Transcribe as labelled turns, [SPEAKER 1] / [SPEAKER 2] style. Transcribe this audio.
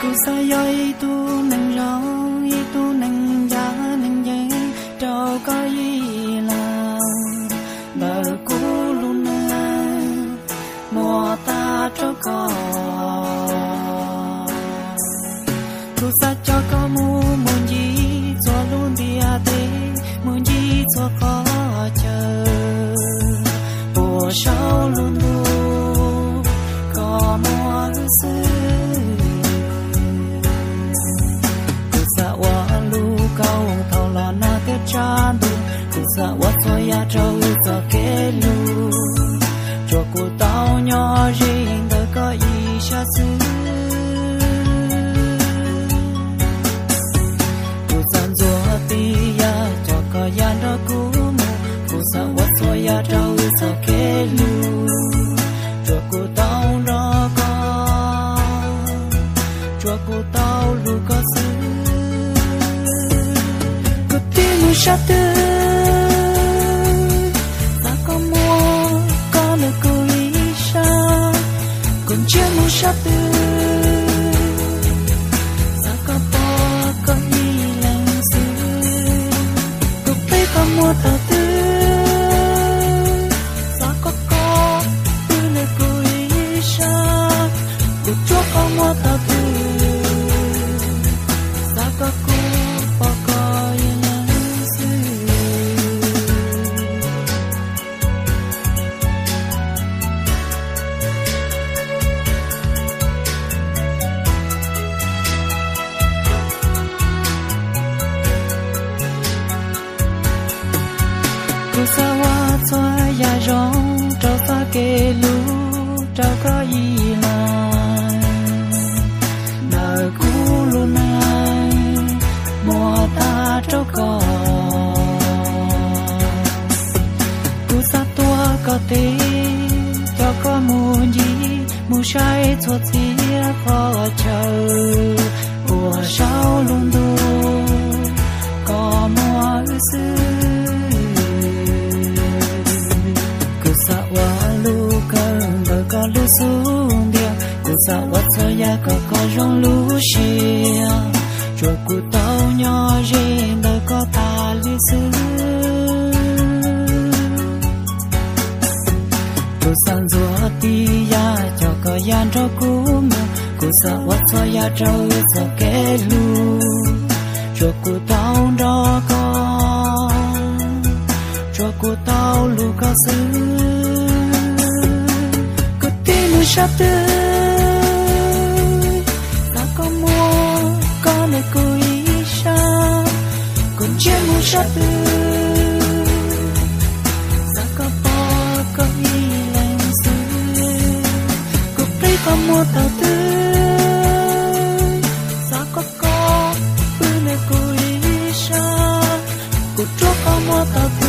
[SPEAKER 1] cô sa yoi tu nang long y tu nang ya nang ye trao có y là bờ cô luôn mùa ta cho có cô sa cho có muốn gì cho luôn đi à thế muốn gì cho có chờ bùa sau luôn luôn có mùa xưa cô sa wa lu cao thâu là na te cha du cô sa wa cho ya trâu cho kế lu cho cô tao nhỏ riêng đời có ý xa xứ cô san dùa tia cho có gian đó cũ mù cô sa wa cho ya trâu cho kế lu cho cô tao đó có cho cô tao lu có xứ cô tim sát tư chưa muốn sát tư, sao có bỏ có đi làm gì? Cuộc đời có mua thảo tư, sao có tư này cô ý sao? Cuộc chúa có mua thảo tư, sao có cô bỏ có đi làm gì? cô sa wa cho ya rong trao xa kê lu trao có gì lại đời cũ luôn này mùa ta trao có cô sa tua có tí cho có muốn gì muốn sai cho chia khó chờ mùa sau luôn đủ có mùa xưa có lu xuống dia cô sa wa cho ya có rong lu xia cho cô tao nhỏ riêng đời có ta lưu xứ cô san dùa tia cho có gian cho cũ mù cô sa wa cho ya trâu cho kế lu cho cô tao đó có cho cô tao lu có xứ sát tư, sao có mua có nơi cô ý sao, còn chưa muốn sát tư, sao có bỏ có ý làm gì, cuộc đời có mua thảo tư, sao có bữa nơi cô ý sao, cuộc chúa có mua thảo tư.